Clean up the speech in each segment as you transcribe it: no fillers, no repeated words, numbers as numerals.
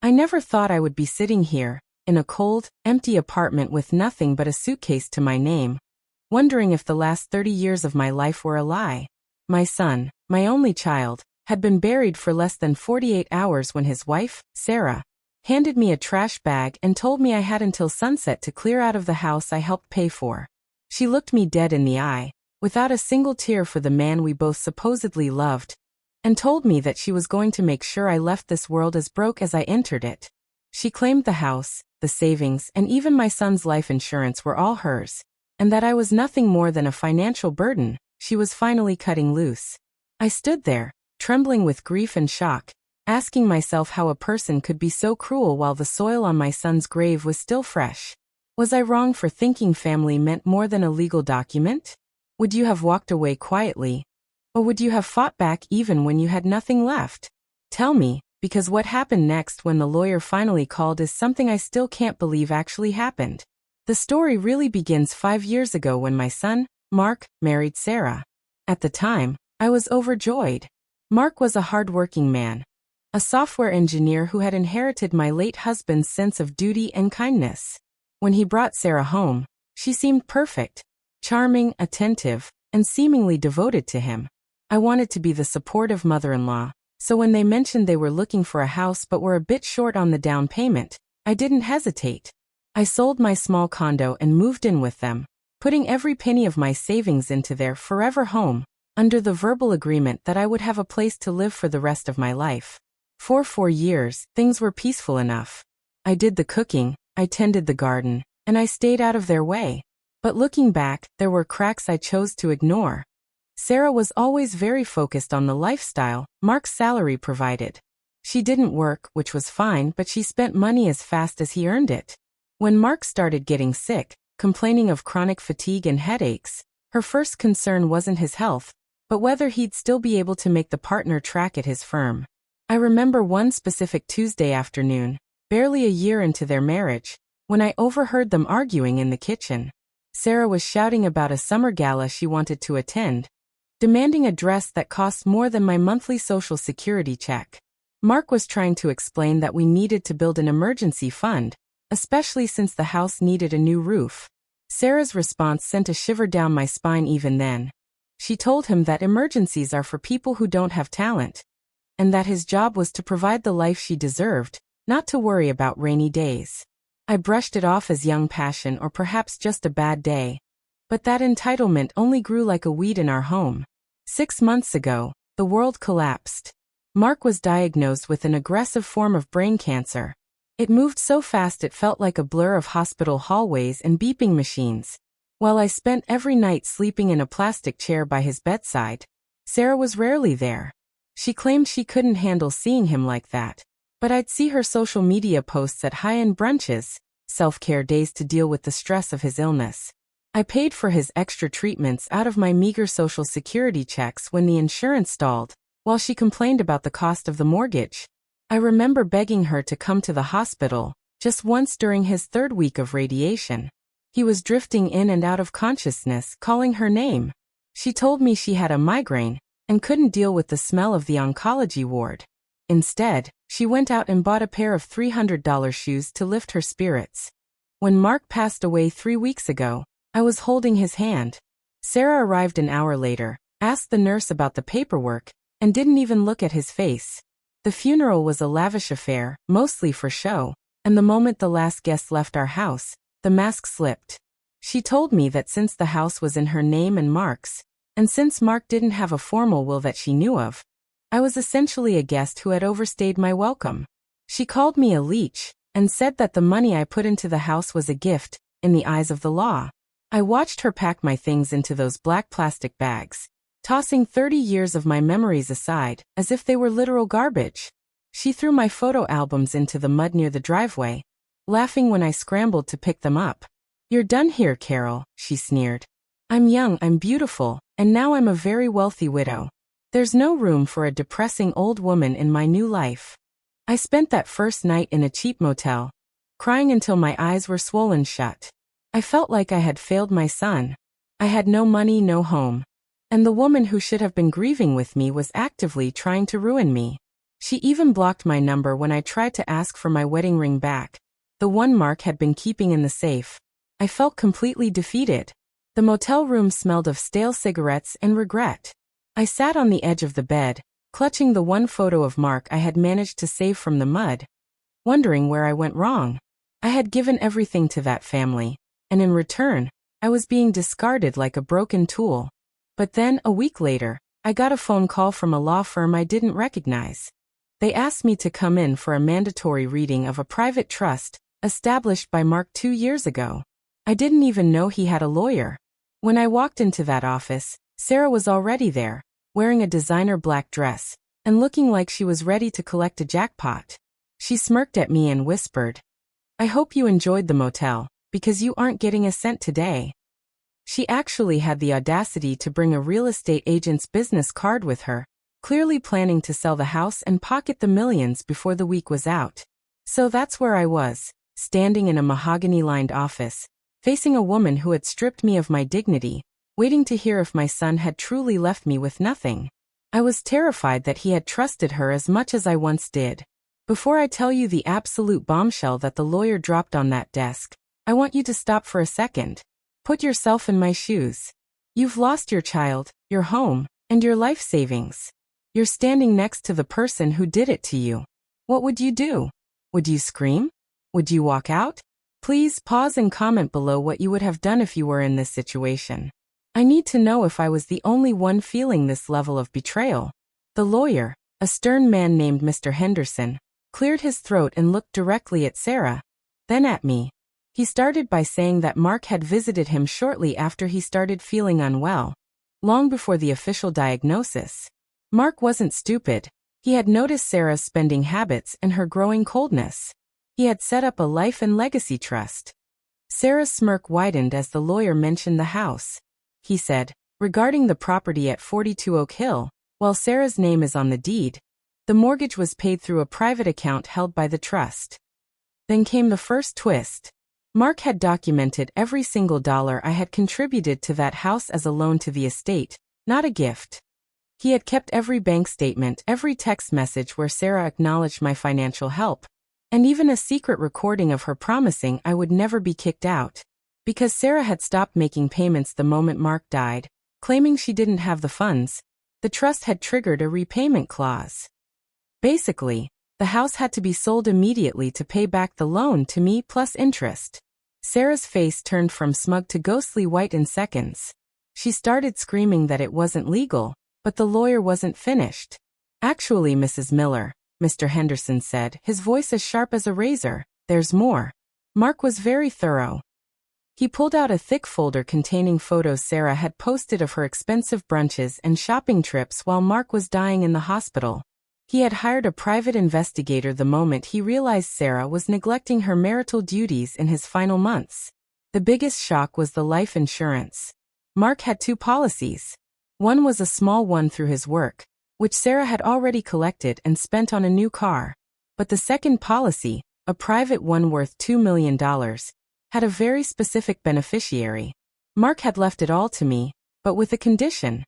I never thought I would be sitting here, in a cold, empty apartment with nothing but a suitcase to my name, wondering if the last 30 years of my life were a lie. My son, my only child, had been buried for less than 48 hours when his wife, Sarah, handed me a trash bag and told me I had until sunset to clear out of the house I helped pay for. She looked me dead in the eye, without a single tear for the man we both supposedly loved, and told me that she was going to make sure I left this world as broke as I entered it. She claimed the house, the savings, and even my son's life insurance were all hers, and that I was nothing more than a financial burden. She was finally cutting loose. I stood there, trembling with grief and shock, asking myself how a person could be so cruel while the soil on my son's grave was still fresh. Was I wrong for thinking family meant more than a legal document? Would you have walked away quietly? Or would you have fought back even when you had nothing left? Tell me, because what happened next when the lawyer finally called is something I still can't believe actually happened. The story really begins 5 years ago when my son, Mark, married Sarah. At the time, I was overjoyed. Mark was a hard-working man, a software engineer who had inherited my late husband's sense of duty and kindness. When he brought Sarah home, she seemed perfect, charming, attentive, and seemingly devoted to him. I wanted to be the supportive mother-in-law, so when they mentioned they were looking for a house but were a bit short on the down payment, I didn't hesitate. I sold my small condo and moved in with them, putting every penny of my savings into their forever home, under the verbal agreement that I would have a place to live for the rest of my life. For 4 years, things were peaceful enough. I did the cooking, I tended the garden, and I stayed out of their way. But looking back, there were cracks I chose to ignore. Sarah was always very focused on the lifestyle Mark's salary provided. She didn't work, which was fine, but she spent money as fast as he earned it. When Mark started getting sick, complaining of chronic fatigue and headaches, her first concern wasn't his health, but whether he'd still be able to make the partner track at his firm. I remember one specific Tuesday afternoon, barely a year into their marriage, when I overheard them arguing in the kitchen. Sarah was shouting about a summer gala she wanted to attend, demanding a dress that cost more than my monthly Social Security check. Mark was trying to explain that we needed to build an emergency fund, especially since the house needed a new roof. Sarah's response sent a shiver down my spine even then. She told him that emergencies are for people who don't have talent, and that his job was to provide the life she deserved, not to worry about rainy days. I brushed it off as young passion or perhaps just a bad day. But that entitlement only grew like a weed in our home. 6 months ago, the world collapsed. Mark was diagnosed with an aggressive form of brain cancer. It moved so fast it felt like a blur of hospital hallways and beeping machines. While I spent every night sleeping in a plastic chair by his bedside, Sarah was rarely there. She claimed she couldn't handle seeing him like that. But I'd see her social media posts at high-end brunches, self-care days to deal with the stress of his illness. I paid for his extra treatments out of my meager Social Security checks when the insurance stalled, while she complained about the cost of the mortgage. I remember begging her to come to the hospital, just once during his 3rd week of radiation. He was drifting in and out of consciousness, calling her name. She told me she had a migraine, and couldn't deal with the smell of the oncology ward. Instead, she went out and bought a pair of $300 shoes to lift her spirits. When Mark passed away 3 weeks ago, I was holding his hand. Sarah arrived an hour later, asked the nurse about the paperwork, and didn't even look at his face. The funeral was a lavish affair, mostly for show, and the moment the last guest left our house, the mask slipped. She told me that since the house was in her name and Mark's, and since Mark didn't have a formal will that she knew of, I was essentially a guest who had overstayed my welcome. She called me a leech, and said that the money I put into the house was a gift, in the eyes of the law. I watched her pack my things into those black plastic bags, tossing 30 years of my memories aside, as if they were literal garbage. She threw my photo albums into the mud near the driveway, laughing when I scrambled to pick them up. "You're done here, Carol," she sneered. "I'm young, I'm beautiful, and now I'm a very wealthy widow. There's no room for a depressing old woman in my new life." I spent that first night in a cheap motel, crying until my eyes were swollen shut. I felt like I had failed my son. I had no money, no home. And the woman who should have been grieving with me was actively trying to ruin me. She even blocked my number when I tried to ask for my wedding ring back, the one Mark had been keeping in the safe. I felt completely defeated. The motel room smelled of stale cigarettes and regret. I sat on the edge of the bed, clutching the one photo of Mark I had managed to save from the mud, wondering where I went wrong. I had given everything to that family, and in return, I was being discarded like a broken tool. But then, a week later, I got a phone call from a law firm I didn't recognize. They asked me to come in for a mandatory reading of a private trust established by Mark 2 years ago. I didn't even know he had a lawyer. When I walked into that office, Sarah was already there, wearing a designer black dress, and looking like she was ready to collect a jackpot. She smirked at me and whispered, "I hope you enjoyed the motel, because you aren't getting a cent today." She actually had the audacity to bring a real estate agent's business card with her, clearly planning to sell the house and pocket the millions before the week was out. So that's where I was, standing in a mahogany-lined office, facing a woman who had stripped me of my dignity, waiting to hear if my son had truly left me with nothing. I was terrified that he had trusted her as much as I once did. Before I tell you the absolute bombshell that the lawyer dropped on that desk, I want you to stop for a second. Put yourself in my shoes. You've lost your child, your home, and your life savings. You're standing next to the person who did it to you. What would you do? Would you scream? Would you walk out? Please pause and comment below what you would have done if you were in this situation. I need to know if I was the only one feeling this level of betrayal. The lawyer, a stern man named Mr. Henderson, cleared his throat and looked directly at Sarah, then at me. He started by saying that Mark had visited him shortly after he started feeling unwell, long before the official diagnosis. Mark wasn't stupid. He had noticed Sarah's spending habits and her growing coldness. He had set up a life and legacy trust. Sarah's smirk widened as the lawyer mentioned the house. He said, "Regarding the property at 42 Oak Hill, while Sarah's name is on the deed, the mortgage was paid through a private account held by the trust." Then came the first twist. Mark had documented every single dollar I had contributed to that house as a loan to the estate, not a gift. He had kept every bank statement, every text message where Sarah acknowledged my financial help, and even a secret recording of her promising I would never be kicked out. Because Sarah had stopped making payments the moment Mark died, claiming she didn't have the funds, the trust had triggered a repayment clause. Basically, the house had to be sold immediately to pay back the loan to me plus interest. Sarah's face turned from smug to ghostly white in seconds. She started screaming that it wasn't legal, but the lawyer wasn't finished. "Actually, Mrs. Miller," Mr. Henderson said, his voice as sharp as a razor, "there's more." Mark was very thorough. He pulled out a thick folder containing photos Sarah had posted of her expensive brunches and shopping trips while Mark was dying in the hospital. He had hired a private investigator the moment he realized Sarah was neglecting her marital duties in his final months. The biggest shock was the life insurance. Mark had 2 policies. One was a small one through his work, which Sarah had already collected and spent on a new car. But the second policy, a private one worth $2 million, had a very specific beneficiary. Mark had left it all to me, but with a condition.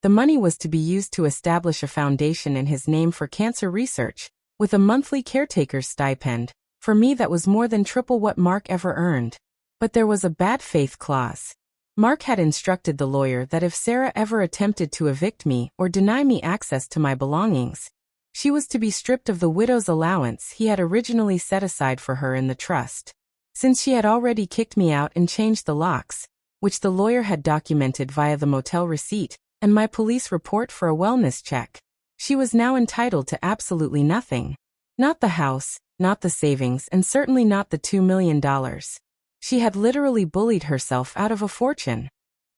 The money was to be used to establish a foundation in his name for cancer research, with a monthly caretaker's stipend. For me, that was more than triple what Mark ever earned. But there was a bad faith clause. Mark had instructed the lawyer that if Sarah ever attempted to evict me or deny me access to my belongings, she was to be stripped of the widow's allowance he had originally set aside for her in the trust. Since she had already kicked me out and changed the locks, which the lawyer had documented via the motel receipt and my police report for a wellness check, she was now entitled to absolutely nothing. Not the house, not the savings, and certainly not the $2 million. She had literally bullied herself out of a fortune.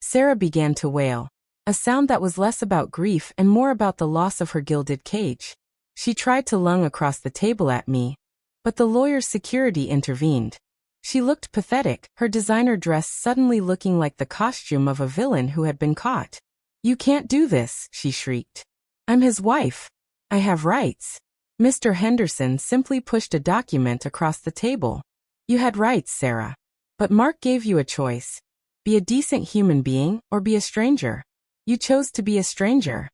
Sarah began to wail, a sound that was less about grief and more about the loss of her gilded cage. She tried to lunge across the table at me, but the lawyer's security intervened. She looked pathetic, her designer dress suddenly looking like the costume of a villain who had been caught. "You can't do this," she shrieked. "I'm his wife. I have rights." Mr. Henderson simply pushed a document across the table. "You had rights, Sarah. But Mark gave you a choice. Be a decent human being or be a stranger. You chose to be a stranger."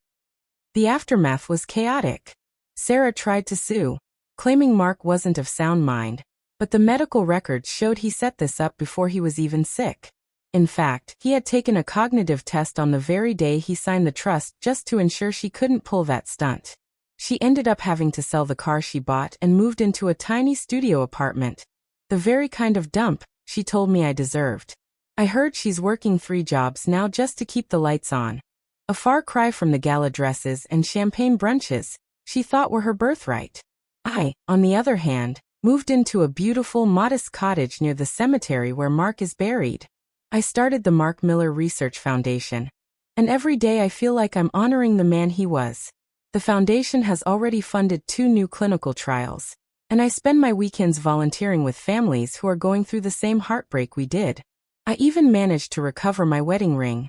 The aftermath was chaotic. Sarah tried to sue, claiming Mark wasn't of sound mind, but the medical records showed he set this up before he was even sick. In fact, he had taken a cognitive test on the very day he signed the trust just to ensure she couldn't pull that stunt. She ended up having to sell the car she bought and moved into a tiny studio apartment. The very kind of dump she told me I deserved. I heard she's working 3 jobs now just to keep the lights on. A far cry from the gala dresses and champagne brunches she thought were her birthright. I, on the other hand, moved into a beautiful, modest cottage near the cemetery where Mark is buried. I started the Mark Miller Research Foundation. And every day I feel like I'm honoring the man he was. The foundation has already funded 2 new clinical trials. And I spend my weekends volunteering with families who are going through the same heartbreak we did. I even managed to recover my wedding ring.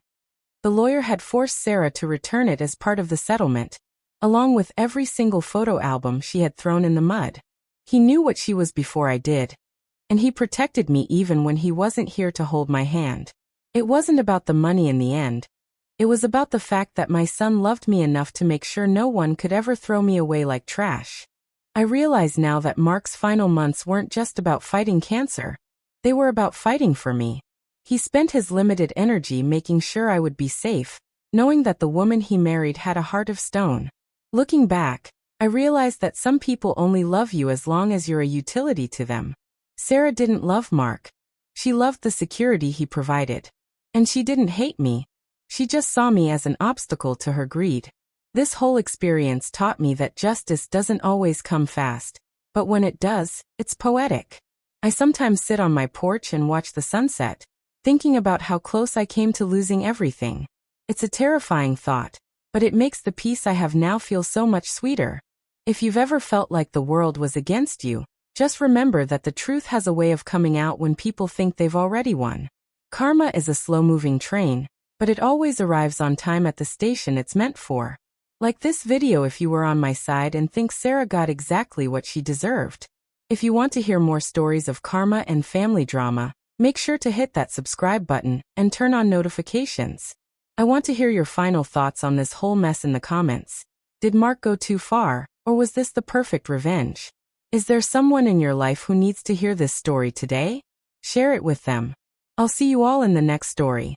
The lawyer had forced Sarah to return it as part of the settlement, along with every single photo album she had thrown in the mud. He knew what she was before I did. And he protected me even when he wasn't here to hold my hand. It wasn't about the money in the end. It was about the fact that my son loved me enough to make sure no one could ever throw me away like trash. I realize now that Mark's final months weren't just about fighting cancer. They were about fighting for me. He spent his limited energy making sure I would be safe, knowing that the woman he married had a heart of stone. Looking back, I realized that some people only love you as long as you're a utility to them. Sarah didn't love Mark. She loved the security he provided. And she didn't hate me. She just saw me as an obstacle to her greed. This whole experience taught me that justice doesn't always come fast, but when it does, it's poetic. I sometimes sit on my porch and watch the sunset, thinking about how close I came to losing everything. It's a terrifying thought, but it makes the peace I have now feel so much sweeter. If you've ever felt like the world was against you, just remember that the truth has a way of coming out when people think they've already won. Karma is a slow-moving train, but it always arrives on time at the station it's meant for. Like this video if you were on my side and think Sarah got exactly what she deserved. If you want to hear more stories of karma and family drama, make sure to hit that subscribe button and turn on notifications. I want to hear your final thoughts on this whole mess in the comments. Did Mark go too far, or was this the perfect revenge? Is there someone in your life who needs to hear this story today? Share it with them. I'll see you all in the next story.